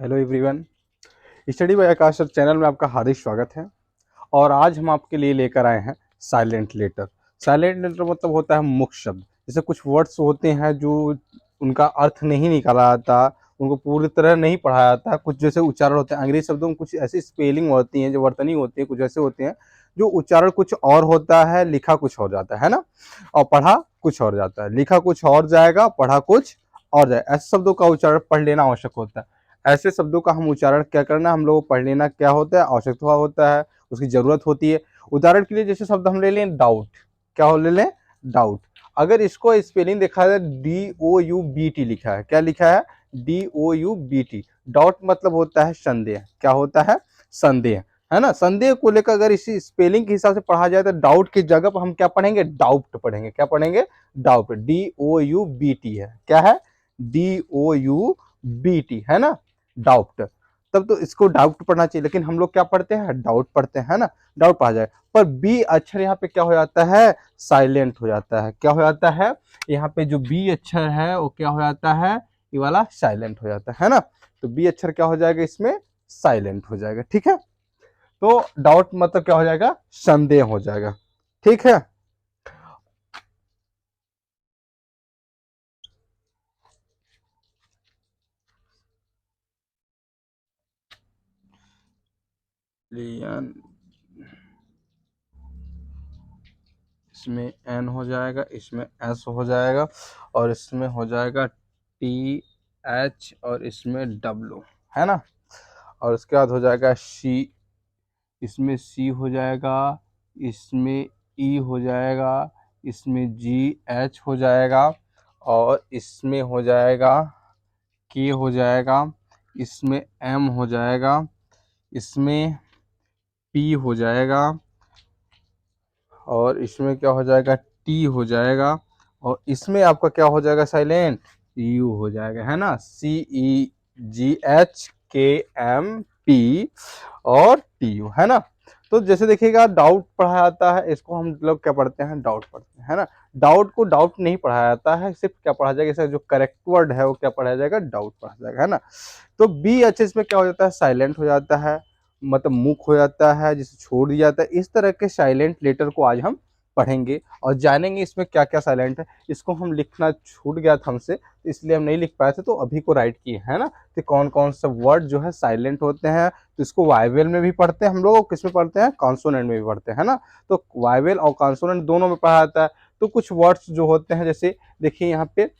Hello everyone. Study bye आकाश channel में आपका हार्दिक स्वागत है। और आज हम आपके लिए लेकर आए हैं साइलेंट लेटर। साइलेंट लेटर मतलब होता है मुख्य शब्द। जैसे कुछ वर्ड्स होते हैं जो उनका अर्थ नहीं निकाला जाता, उनको पूरी तरह नहीं पढ़ा जाता। कुछ जैसे उच्चारण होते हैं अंग्रेजी शब्दों में, कुछ ऐसी स्पेलिंग होती हैं जो वर्तनी होती है, कुछ ऐसे होते हैं जो उच्चारण कुछ और होता है, लिखा कुछ और जाता है ना, और पढ़ा कुछ और जाता है। लिखा कुछ और जाएगा, पढ़ा कुछ और जाए। ऐसे शब्दों का उच्चारण पढ़ लेना आवश्यक होता है। ऐसे शब्दों का हम उच्चारण क्या करना, हम लोग पढ़ लेना क्या होता है, आवश्यकता होता है, उसकी जरूरत होती है। उदाहरण के लिए जैसे शब्द हम ले लें डाउट। क्या हो ले लें? डाउट। अगर इसको स्पेलिंग देखा जाए, DOUBT लिखा है। क्या लिखा है? DOUBT। डाउट मतलब होता है संदेह। क्या होता है? संदेह, है ना। संदेह को लेकर अगर इसी स्पेलिंग के हिसाब से पढ़ा जाए तो डाउट की जगह पर हम क्या पढ़ेंगे? डाउट पढ़ेंगे। क्या पढ़ेंगे? डाउट। DOUBT है। क्या है? DOUBT, है ना, डाउट। तब तो इसको डाउट पढ़ना चाहिए, लेकिन हम लोग क्या पढ़ते हैं? डाउट पढ़ते हैं ना। डाउट पढ़ा जाए, पर बी अक्षर यहाँ पे क्या हो जाता है? साइलेंट हो जाता है। क्या हो जाता है? यहाँ पे जो बी अक्षर है वो क्या हो जाता है? ये वाला साइलेंट हो जाता है ना। तो बी अक्षर क्या हो जाएगा? इसमें साइलेंट हो जाएगा। ठीक है। तो डाउट मतलब क्या हो जाएगा? संदेह हो जाएगा। ठीक है। इसमें एन हो जाएगा, इसमें एस हो जाएगा, और इसमें हो जाएगा TH, और इसमें W, है ना। और उसके बाद हो जाएगा सी, इसमें सी हो जाएगा, इसमें ई हो जाएगा, इसमें GH हो जाएगा, और इसमें हो जाएगा के हो जाएगा, इसमें M हो जाएगा, इसमें P हो जाएगा, और इसमें क्या हो जाएगा? टी हो जाएगा, और इसमें आपका क्या हो जाएगा? साइलेंट यू हो जाएगा, है ना। CEGHKMP और TU, है ना। तो जैसे देखिएगा डाउट पढ़ाया जाता है, इसको हम लोग क्या पढ़ते हैं? डाउट पढ़ते हैं, है ना। डाउट को डाउट नहीं पढ़ाया जाता है, सिर्फ क्या पढ़ा जाएगा? इसका जो करेक्ट वर्ड है वो क्या पढ़ाया जाएगा? डाउट पढ़ा जाएगा, है ना। तो BH इसमें क्या हो जाता है? साइलेंट हो जाता है, मतलब मुख हो जाता है, जिसे छोड़ दिया जाता है। इस तरह के साइलेंट लेटर को आज हम पढ़ेंगे और जानेंगे इसमें क्या क्या साइलेंट है। इसको हम लिखना छूट गया था हमसे, तो इसलिए हम नहीं लिख पाए थे, तो अभी को राइट किए, है ना। तो कौन कौन से वर्ड जो है साइलेंट होते हैं, तो इसको वाइवेल में भी पढ़ते हैं हम लोग, किस में पढ़ते हैं? कॉन्सोनेंट में भी पढ़ते हैं, है ना। तो वाइवेल और कॉन्सोनेंट दोनों में पढ़ा जाता है। तो कुछ वर्ड्स जो होते हैं, जैसे देखिए यहाँ पे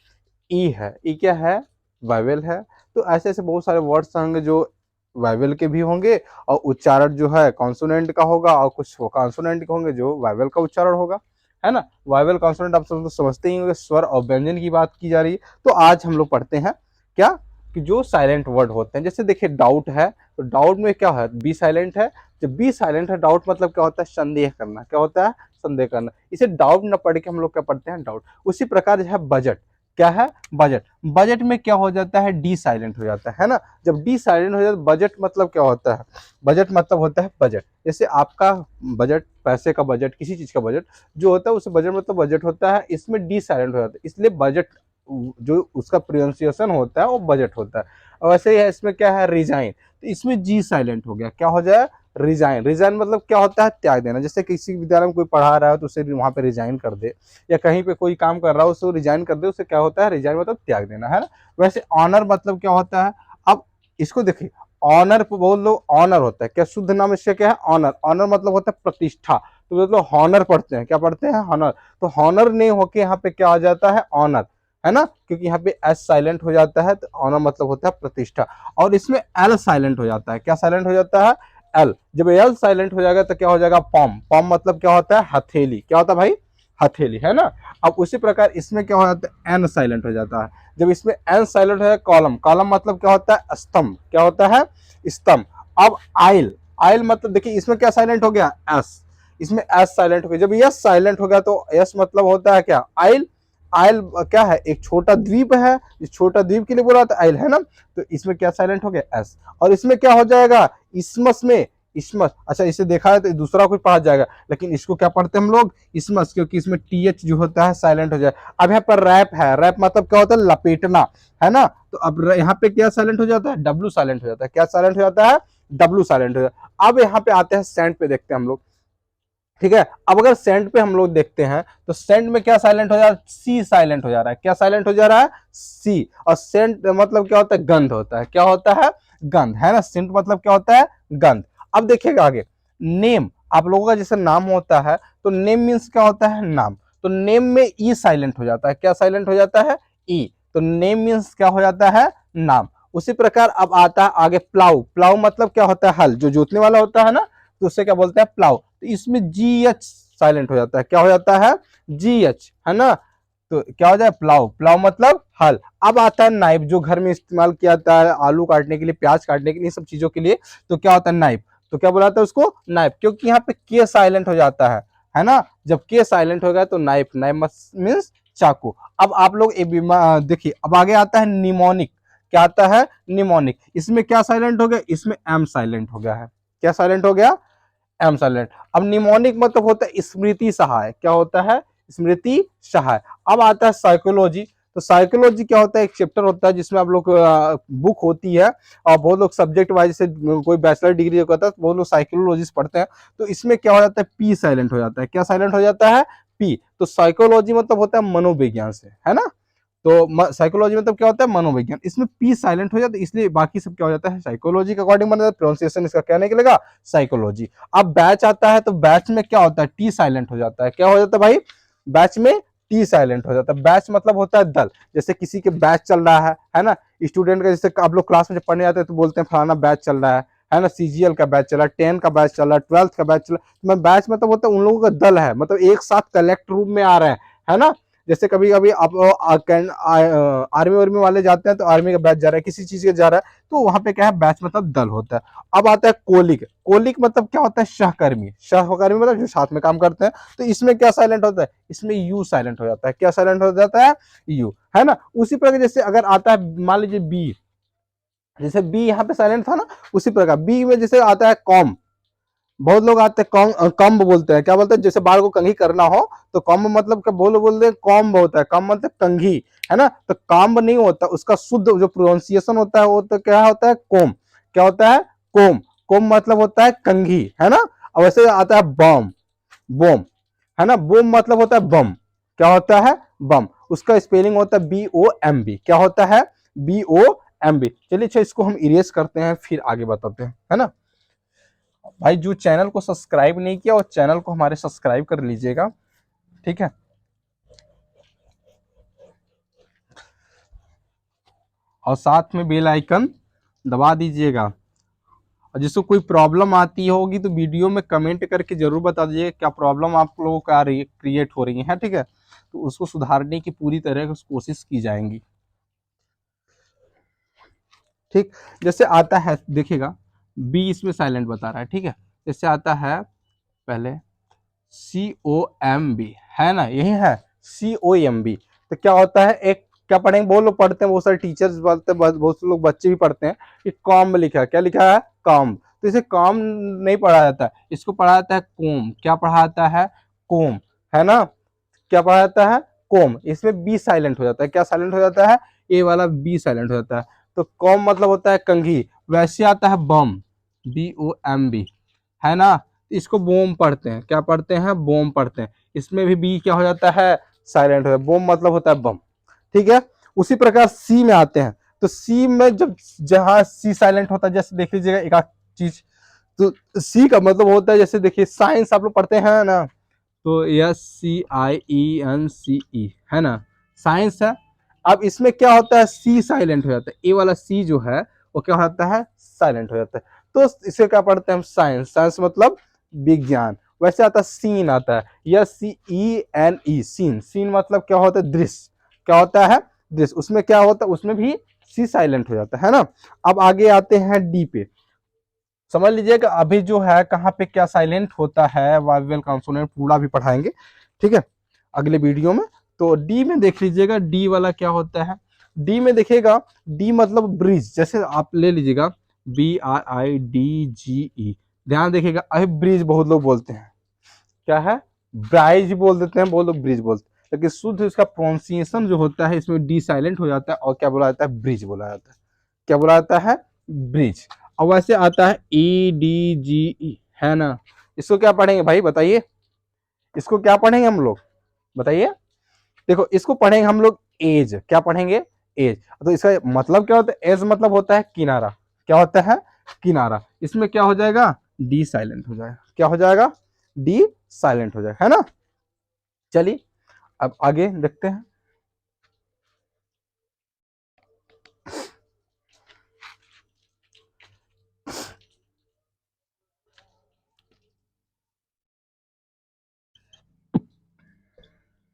ई है। ई क्या है? वाइवेल है। तो ऐसे ऐसे बहुत सारे वर्ड्स होंगे जो वाइवेल के भी होंगे, और उच्चारण जो है कॉन्सोनेंट का होगा, और कुछ कॉन्सोनेंट के होंगे जो वाइवेल का उच्चारण होगा, है ना। वाइवेल कॉन्सोनेंट आप सब तो समझते ही होंगे, स्वर और व्यंजन की बात की जा रही है। तो आज हम लोग पढ़ते हैं क्या, कि जो साइलेंट वर्ड होते हैं। जैसे देखिए डाउट है, तो डाउट में क्या है? बी साइलेंट है। जब बी साइलेंट है, डाउट मतलब क्या होता है? संदेह करना। क्या होता है? संदेह करना। इसे डाउट न पढ़ के हम लोग क्या पढ़ते हैं? डाउट। उसी प्रकार जो है बजट। क्या है? बजट। बजट में क्या हो जाता है? डी साइलेंट हो जाता है ना। जब डी साइलेंट हो जाता है, बजट मतलब क्या होता है? बजट मतलब होता है बजट। जैसे आपका बजट, पैसे का बजट, किसी चीज का बजट जो होता है, उसे बजट मतलब बजट होता है। इसमें डी साइलेंट हो जाता है, इसलिए बजट जो उसका प्रोनाउंसिएशन होता है वो बजट होता है। और वैसे ही है, इसमें क्या है? रिजाइन। तो इसमें जी साइलेंट हो गया। क्या हो जाए? रिजाइन। रिजाइन मतलब क्या होता है? त्याग देना। जैसे किसी विद्यालय में कोई पढ़ा रहा है तो उसे वहां पे रिजाइन कर दे, या कहीं पे कोई काम कर रहा है उसको रिजाइन कर दे, उससे क्या होता है? रिजाइन मतलब त्याग देना, है ना। वैसे ऑनर मतलब क्या होता है? अब इसको देखिए, ऑनर बोल लो, ऑनर होता है क्या? शुद्ध नाम इसका क्या है? ऑनर। ऑनर मतलब होता है प्रतिष्ठा। तो मतलब हॉनर पढ़ते हैं। क्या पढ़ते हैं? हॉनर। तो हॉनर नहीं होके यहाँ पे क्या आ जाता है? ऑनर, है ना, क्योंकि यहाँ पे एस साइलेंट हो जाता है। तो ऑनर मतलब होता है प्रतिष्ठा। और इसमें एल साइलेंट हो जाता है। क्या साइलेंट हो जाता है? एल। जब एल साइलेंट हो जाएगा तो क्या हो जाएगा? पॉम। पॉम मतलब क्या होता है? हथेली। क्या होता है भाई? हथेली, है ना। अब उसी प्रकार इसमें क्या हो जाता है? एन साइलेंट हो जाता है। जब इसमें एन साइलेंट हो जाए, कॉलम। कॉलम मतलब क्या होता है? स्तंभ। क्या होता है? स्तंभ। अब आइल। आइल मतलब देखिए इसमें क्या साइलेंट हो गया? एस। इसमें एस साइलेंट हो गया। जब यस साइलेंट हो गया तो एस मतलब होता है क्या? आइल। आइल क्या है? एक छोटा द्वीप है, इस छोटा द्वीप के लिए बोला था आइल, है ना। तो इसमें क्या साइलेंट हो गया? एस। और इसमें क्या हो जाएगा? इसमस में इसमस, अच्छा इसे देखा है तो दूसरा कोई पढ़ा जाएगा, लेकिन इसको क्या पढ़ते हैं हम लोग, इसमस, क्योंकि इसमें टीएच जो होता है साइलेंट हो जाए। अब यहाँ पर रैप है, रैप मतलब क्या होता है, लपेटना, है ना। तो अब यहाँ पे क्या साइलेंट हो जाता है, डब्लू साइलेंट हो जाता है, क्या साइलेंट हो जाता है, डब्लू साइलेंट हो जाता है। अब यहाँ पे आते हैं सेंट पे, देखते हैं हम लोग, ठीक है। अब अगर सेंट पे हम लोग देखते हैं तो सेंट में क्या साइलेंट हो जा रहा है, सी साइलेंट हो जा रहा है, क्या साइलेंट हो जा रहा है, सी। और सेंट मतलब क्या होता है, गंध होता है, क्या होता है, गंध, है ना। सेंट मतलब क्या होता है, गंध। अब देखिएगा आगे, नेम, आप लोगों का जैसे नाम होता है तो नेम मीन्स क्या होता है, नाम। तो नेम में ई साइलेंट हो जाता है, क्या साइलेंट हो जाता है, ई। तो नेम मीन्स क्या हो जाता है, नाम। उसी प्रकार अब आता है आगे प्लाउ, प्लाउ मतलब क्या होता है, हल, जो जोतने वाला होता है ना, तो उससे क्या बोलते हैं, प्लाउ। तो इसमें जी एच साइलेंट हो जाता है, क्या हो जाता है, जी एच, है ना। तो क्या हो जाए, प्लाउ, प्लाउ मतलब हल। अब आता है नाइफ, जो घर में इस्तेमाल किया जाता है आलू काटने के लिए, प्याज काटने के लिए, सब चीजों के लिए। तो क्या होता है, नाइफ। तो क्या बोला जाता है उसको, नाइफ, क्योंकि यहाँ पे के साइलेंट हो जाता है ना। जब के साइलेंट हो गया तो नाइफ, नाइफ मीन्स चाकू। अब आप लोग देखिए, अब आगे आता है निमोनिक, क्या आता है, निमोनिक। इसमें क्या साइलेंट हो गया, इसमें एम साइलेंट हो गया है, क्या साइलेंट हो गया, एम साइलेंट। अब निमोनिक मतलब होता है स्मृति सहाय, क्या होता है, स्मृति सहाय। अब आता है साइकोलॉजी। तो साइकोलॉजी क्या होता है, एक चैप्टर होता है जिसमें आप लोग बुक होती है, और बहुत लोग सब्जेक्ट वाइज से कोई बैचलर डिग्री करता है तो बहुत लोग साइकोलॉजिस्ट पढ़ते हैं। तो इसमें क्या हो जाता है, पी साइलेंट हो जाता है, क्या साइलेंट हो जाता है, पी। तो साइकोलॉजी मतलब होता है मनोविज्ञान से, है ना। तो साइकोलॉजी मतलब क्या होता है, मनोविज्ञान। इसमें पी साइलेंट हो जाता है, इसलिए बाकी सब क्या हो जाता है, साइकोलॉजी के अकॉर्डिंग बन जाता है, प्रोनाउंसिएशन इसका क्या निकलेगा, साइकोलॉजी। अब बैच आता है तो बैच में क्या होता है, टी साइलेंट हो जाता है, क्या हो जाता है भाई, बैच में टी साइलेंट हो जाता है। बैच मतलब होता है दल, जैसे किसी के बैच चल रहा है ना। स्टूडेंट का जैसे आप लोग क्लास में जब पढ़ने आते हैं तो बोलते हैं फलाना बैच चल रहा है ना, सीजीएल का बैच चला, 10 का बैच चल रहा है, 12th का बैच चला। तो बैच मतलब होता है उन लोगों का दल है, मतलब एक साथ कलेक्ट रूम में आ रहे हैं, है ना। जैसे कभी कभी आप आर्मी वार्मी वाले जाते हैं तो आर्मी का बैच जा रहा है, किसी चीज का जा रहा है, तो वहां पे क्या है, बैच मतलब दल होता है। अब आता है कोलिक, कोलिक मतलब क्या होता है, सहकर्मी, सहकर्मी मतलब जो साथ में काम करते हैं। तो इसमें क्या साइलेंट होता है, इसमें यू साइलेंट हो जाता है, क्या साइलेंट हो जाता है, यू, है ना। उसी प्रकार जैसे अगर आता है मान लीजिए बी, जैसे बी यहाँ पे साइलेंट था ना, उसी प्रकार बी में जैसे आता है कॉम, बहुत लोग आते हैं कम्ब बोलते हैं, क्या बोलते हैं, जैसे बाल को कंघी करना हो तो कम्ब मतलब क्या बोलते हैं, कॉम्ब होता है, कम्ब मतलब कंघी, है ना। तो काम्ब नहीं होता, उसका शुद्ध जो प्रोनाउंसिएशन होता है वो तो क्या होता है, कोम, क्या होता है, कोम। कोम मतलब होता है कंघी, है ना। और वैसे आता है बम, बोम, है ना। बोम मतलब होता है बम, क्या होता है, बम। उसका स्पेलिंग होता है BOMB, क्या होता है, BOMB। चलिए अच्छा, इसको हम इरेज करते हैं फिर आगे बताते हैं, है ना। भाई जो चैनल को सब्सक्राइब नहीं किया, वो चैनल को हमारे सब्सक्राइब कर लीजिएगा, ठीक है। और साथ में बेल आइकन दबा दीजिएगा। और जिसको कोई प्रॉब्लम आती होगी तो वीडियो में कमेंट करके जरूर बता दीजिए क्या प्रॉब्लम आप लोगों को आ रही है, क्रिएट हो रही है, ठीक है। तो उसको सुधारने की पूरी तरह कोशिश की जाएंगी, ठीक। जैसे आता है देखिएगा, बी इसमें साइलेंट बता रहा है, ठीक है। जैसे आता है पहले COMB, है ना, यही है COMB। तो क्या होता है, एक क्या पढ़ेंगे, बहुत लोग पढ़ते हैं, बहुत सारे टीचर्स बोलते हैं, बहुत से लोग बच्चे भी पढ़ते हैं कि कॉम लिखा है, क्या लिखा है, कॉम। तो इसे कॉम नहीं पढ़ा जाता है, इसको पढ़ा जाता है कोम, क्या पढ़ा जाता है, कोम, है ना। क्या पढ़ा जाता है, कोम। इसमें बी साइलेंट हो जाता है, क्या साइलेंट हो जाता है, ए वाला बी साइलेंट हो जाता है। तो कॉम मतलब होता है कंघी। वैसे आता है बम, BOMB, है ना। इसको बोम पढ़ते हैं, क्या पढ़ते हैं, बोम पढ़ते हैं। इसमें भी बी क्या हो जाता है, साइलेंट हो जाता है, बोम मतलब होता है बम, ठीक है। उसी प्रकार सी में आते हैं, तो सी में जब जहां सी साइलेंट होता है, जैसे देख लीजिएगा एक आध चीज, तो सी का मतलब होता है, जैसे देखिए साइंस आप लोग पढ़ते हैं ना, तो SCIENCE, है ना, साइंस है। अब इसमें क्या होता है, सी साइलेंट हो जाता है, ए वाला सी जो है वो क्या हो जाता है, साइलेंट हो जाता है। तो इसे क्या पढ़ते हैं हम, साइंस, साइंस मतलब विज्ञान। वैसे आता है सीन, आता है SCENE, सीन, सीन मतलब क्या होता है, दृश्य, क्या होता है, दृश्य। उसमें क्या होता है, उसमें भी सी साइलेंट हो जाता है ना। अब आगे आते हैं डी पे, समझ लीजिएगा अभी जो है कहाँ पे क्या साइलेंट होता है, वाइवल कॉन्सोनेंट पूरा भी पढ़ाएंगे, ठीक है, अगले वीडियो में। तो डी में देख लीजिएगा, डी वाला क्या होता है, डी में देखिएगा, डी मतलब ब्रिज, जैसे आप ले लीजिएगा BRIDGE, ध्यान देखिएगा, अभी ब्रिज बहुत लोग बोलते हैं, क्या है, ब्राइज बोल देते हैं, बहुत लोग ब्रिज बोलते हैं, लेकिन शुद्ध इसका प्रोनाउंसिएशन जो होता है इसमें डी साइलेंट हो जाता है और क्या बोला जाता है, ब्रिज बोला जाता है। क्या बोला जाता है, ब्रिज। और वैसे आता है ई डी जी ई, है ना। इसको क्या पढ़ेंगे भाई बताइए, इसको क्या पढ़ेंगे हम लोग बताइए। देखो इसको पढ़ेंगे हम लोग एज, क्या पढ़ेंगे, एज। तो इसका मतलब क्या होता है, एज मतलब होता है किनारा, क्या होता है, किनारा। इसमें क्या हो जाएगा, डी साइलेंट हो जाएगा, क्या हो जाएगा, डी साइलेंट हो जाएगा, है ना। चलिए अब आगे देखते हैं।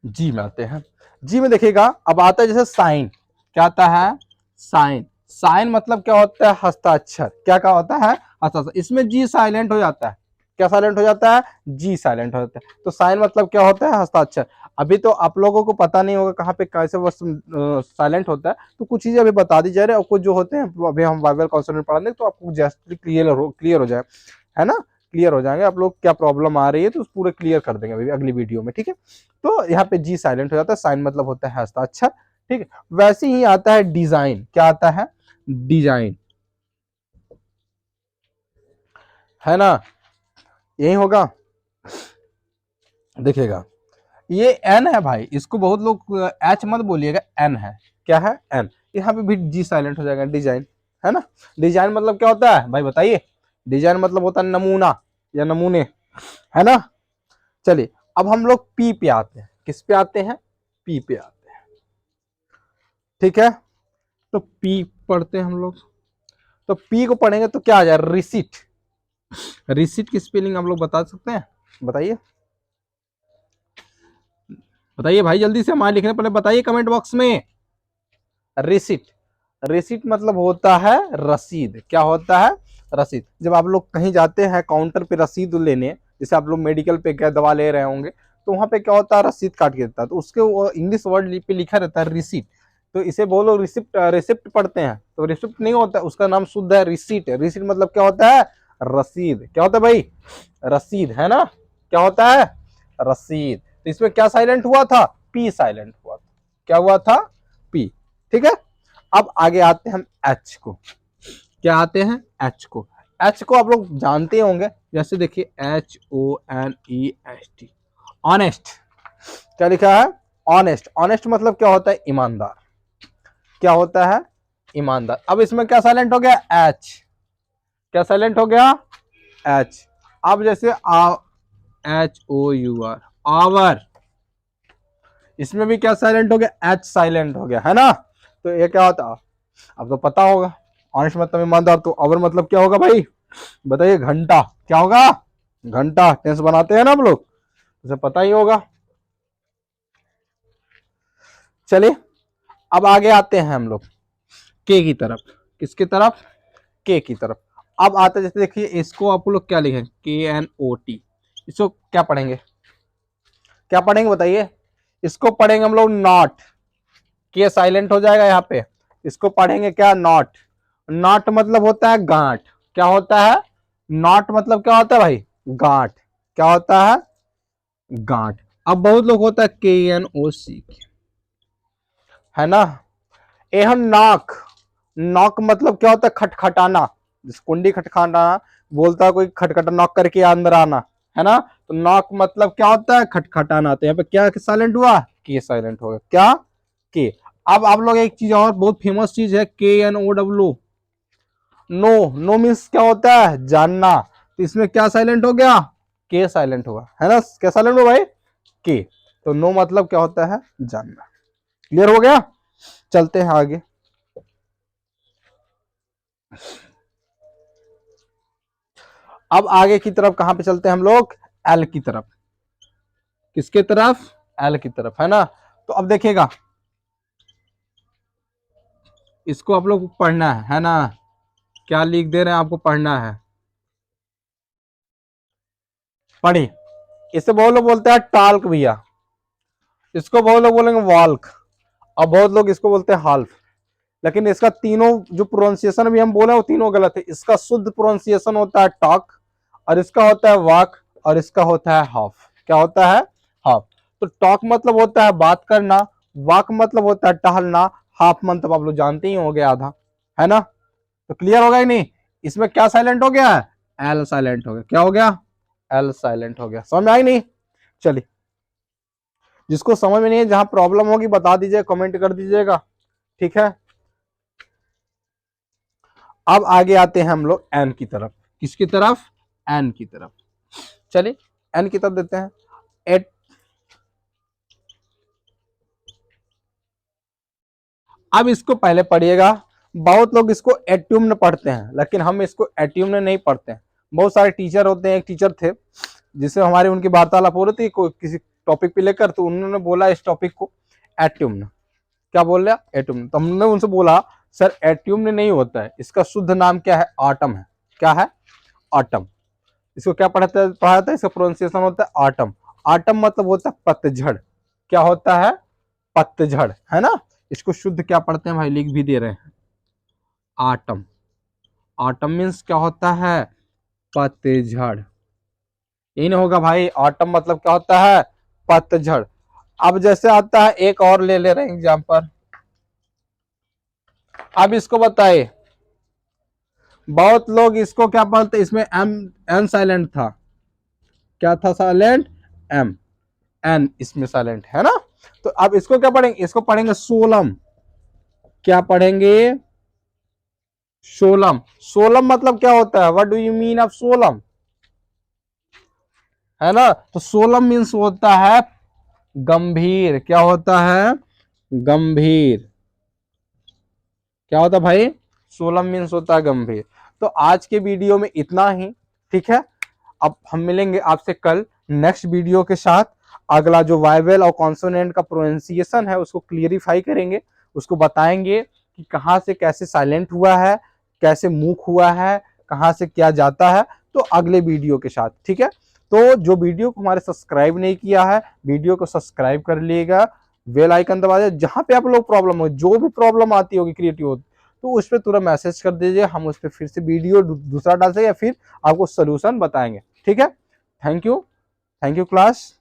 जी में आते हैं। जी में देखिएगा, अब आता है जैसे साइन, क्या आता है, साइन। साइन मतलब क्या होता है, हस्ताक्षर, क्या क्या होता है, हस्ताक्षर। इसमें जी साइलेंट हो जाता है, क्या साइलेंट हो जाता है, जी साइलेंट हो जाता है। तो साइन मतलब क्या होता है, हस्ताक्षर। अभी तो आप लोगों को पता नहीं होगा कहाँ पे कैसे वो साइलेंट होता है, तो कुछ चीजें अभी बता दी जा रही है, और कुछ जो होते हैं अभी हम वाइवल कॉन्सोनेंट पढ़ाएंगे तो आपको जस्ट क्लियर हो जाए, है ना, क्लियर हो जाएंगे आप लोग, क्या प्रॉब्लम आ रही है तो पूरे क्लियर कर देंगे अभी अगली वीडियो में, ठीक है। तो यहाँ पे जी साइलेंट हो जाता है, साइन मतलब होता है हस्ताक्षर, ठीक है। वैसे ही आता है डिजाइन, क्या आता है, डिजाइन, है ना, यही होगा। देखिएगा ये एन है भाई, इसको बहुत लोग एच मत बोलिएगा, एन है, क्या है, एन। यहाँ पे भी जी साइलेंट हो जाएगा, डिजाइन, है ना। डिजाइन मतलब क्या होता है भाई बताइए, डिजाइन मतलब होता है नमूना या नमूने, है ना। चलिए अब हम लोग पी पे आते हैं, किस पे आते हैं, पी पे आते हैं, ठीक है। तो पी पढ़ते हैं हम लोग, तो पी को पढ़ेंगे तो क्या आ जाए, रिसीट। रिसीट की स्पेलिंग हम लोग बता सकते हैं, बताइए, बताइए भाई जल्दी से, हमारे लिखने पहले बताइए कमेंट बॉक्स में। रिसीट, रिसीट मतलब होता है रसीद, क्या होता है, रसीद। जब आप लोग कहीं जाते हैं काउंटर पे रसीद लेने, जैसे आप लोग मेडिकल पे गए दवा ले रहे होंगे, तो वहां पे क्या होता है, रसीद काट के देता है, तो उसके इंग्लिश वर्ड पे लिखा रहता है रिसीट। तो इसे बोलो रिसिप्ट, रिसिप्ट पढ़ते हैं, तो रिसिप्ट नहीं होता, उसका नाम शुद्ध है रिसीट। रिसीट मतलब क्या होता है, रसीद, क्या होता है भाई, रसीद, है ना, क्या होता है, रसीद। तो इसमें क्या साइलेंट हुआ था, पी साइलेंट हुआ था, क्या हुआ था, पी, ठीक है। अब आगे आते हैं हम एच को, क्या आते हैं, एच को। एच को आप लोग जानते होंगे, जैसे देखिए HONEST, ऑनेस्ट, क्या लिखा है, ऑनेस्ट। ऑनेस्ट मतलब क्या होता है, ईमानदार, क्या होता है, ईमानदार। अब इसमें क्या साइलेंट हो गया, एच, क्या साइलेंट हो गया, एच। अब जैसे HOUR, आवर, इसमें भी क्या साइलेंट हो गया, एच साइलेंट हो गया, है ना। तो ये क्या होता, अब तो पता होगा, ऑनेस्ट मतलब ईमानदार, तो आवर मतलब क्या होगा भाई बताइए, घंटा, क्या होगा, घंटा। टेंस बनाते हैं ना हम लोग, उसे पता ही होगा। चलिए अब आगे आते हैं हम लोग के की तरफ, किसकी तरफ, के की तरफ। अब आते हैं, जैसे देखिए इसको आप लोग क्या लिखें, KNOT, इसको क्या पढ़ेंगे, क्या पढ़ेंगे बताइए, इसको पढ़ेंगे हम लोग नॉट, के साइलेंट हो जाएगा यहाँ पे, इसको पढ़ेंगे क्या, नॉट। नॉट मतलब होता है गांठ, क्या होता है, नॉट मतलब क्या होता है भाई, गांठ, क्या होता है, गांठ। अब बहुत लोग होता है KNOC, है ना। एहन नॉक, नॉक मतलब क्या होता है, खटखटाना, जिस कुंडी खटखटाना, बोलता है कोई खटखटा, नॉक करके अंदर आना, है ना। तो नॉक मतलब क्या होता है, खटखटाना। तो यहाँ पे क्या साइलेंट हुआ, के साइलेंट हो गया, क्या, के। अब आप लोग एक चीज और बहुत फेमस चीज है, KNOW, नो। नो मीन्स क्या होता है, जानना। तो इसमें क्या साइलेंट हो गया, के साइलेंट होगा, है ना, क्या साइलेंट हो भाई, के। तो नो मतलब क्या होता है, जानना। क्लियर हो गया, चलते हैं आगे। अब आगे की तरफ कहां पे चलते हैं हम लोग, एल की तरफ, किसके तरफ, एल की तरफ, है ना। तो अब देखिएगा, इसको आप लोग पढ़ना है ना, क्या लिख दे रहे हैं आपको, पढ़ना है, पढ़िए। इसे बहुत लोग बोलते हैं टाल्क भैया, इसको बहुत लोग बोलेंगे वाल्क, और बहुत लोग इसको बोलते हैं हाल्फ। लेकिन इसका तीनों जो प्रोनाउंसिएशन भी हम बोले वो तीनों गलत है। इसका शुद्ध प्रोनाउंसिएशन होता है टॉक, और इसका होता है वॉक, और इसका होता है हाफ। क्या होता है? हाफ। तो टॉक मतलब होता है बात करना, वॉक मतलब होता है टहलना, हाफ मतलब आप लोग जानते ही होंगे आधा, है ना? तो क्लियर होगा ही नहीं? इसमें क्या साइलेंट हो गया है? एल साइलेंट हो गया। क्या हो गया? एल साइलेंट हो गया। समझ में आई नहीं? चलिए, जिसको समझ में नहीं है, जहां प्रॉब्लम होगी बता दीजिए, कमेंट कर दीजिएगा, ठीक है? अब आगे आते हैं हम लोग एन की तरफ। किसकी तरफ? एन की तरफ। चलिए एन की तरफ देते हैं। एट, अब इसको पहले पढ़िएगा। बहुत लोग इसको एट्यूम्न पढ़ते हैं, लेकिन हम इसको एट्यूम्न नहीं पढ़ते हैं। बहुत सारे टीचर होते हैं, एक टीचर थे जिससे हमारी उनकी वार्तालाप हो रही थी कोई किसी टॉपिक पे लेकर, तो उन्होंने बोला इस टॉपिक को एट्यूम्न। क्या बोल रहा? एट्यूम्न। तो हमने उनसे बोला सर एट्यूम्न नहीं होता है, इसका शुद्ध नाम क्या है? ऑटम है। क्या है? ऑटम। इसको क्या पढ़ाया था? इसका प्रोनाउंसिएशन होता है ऑटम। ऑटम मतलब होता है पतझड़। क्या होता है? पतझड़, है ना? इसको शुद्ध क्या पढ़ते हैं भाई? लिख भी दे रहे हैं, ऑटम। ऑटम मीन्स क्या होता है? पतझड़। यही नहीं होगा भाई, ऑटम मतलब क्या होता है? पतझड़। अब जैसे आता है, एक और ले ले रहे हैं एग्जाम्पल। अब इसको बताइए, बहुत लोग इसको क्या पढ़ते? इसमें एम, एन साइलेंट था। क्या था साइलेंट? एम। एन इसमें साइलेंट है ना? तो अब इसको क्या पढ़ेंगे? इसको पढ़ेंगे सोलम। क्या पढ़ेंगे? सोलम। सोलम मतलब क्या होता है? What do you mean of सोलम? है ना? तो सोलम मीन्स होता है गंभीर। क्या होता है? गंभीर। क्या होता है भाई? सोलम मीन्स होता है गंभीर। तो आज के वीडियो में इतना ही, ठीक है? अब हम मिलेंगे आपसे कल नेक्स्ट वीडियो के साथ। अगला जो वाइवेल और कॉन्सोनेंट का प्रोनाउंसिएशन है उसको क्लियरिफाई करेंगे, उसको बताएंगे कि कहाँ से कैसे साइलेंट हुआ है, कैसे मूक हुआ है, कहाँ से क्या जाता है। तो अगले वीडियो के साथ, ठीक है? तो जो वीडियो को हमारे सब्सक्राइब नहीं किया है, वीडियो को सब्सक्राइब कर लीजिएगा, बेल आइकन दबा दीजिए। जहां पे आप लोग प्रॉब्लम हो, जो भी प्रॉब्लम आती होगी क्रिएटिव हो, तो उस पर तुरंत मैसेज कर दीजिए, हम उस पर फिर से वीडियो दूसरा डाल सके या फिर आपको सोल्यूशन बताएंगे, ठीक है? Thank you. Thank you class.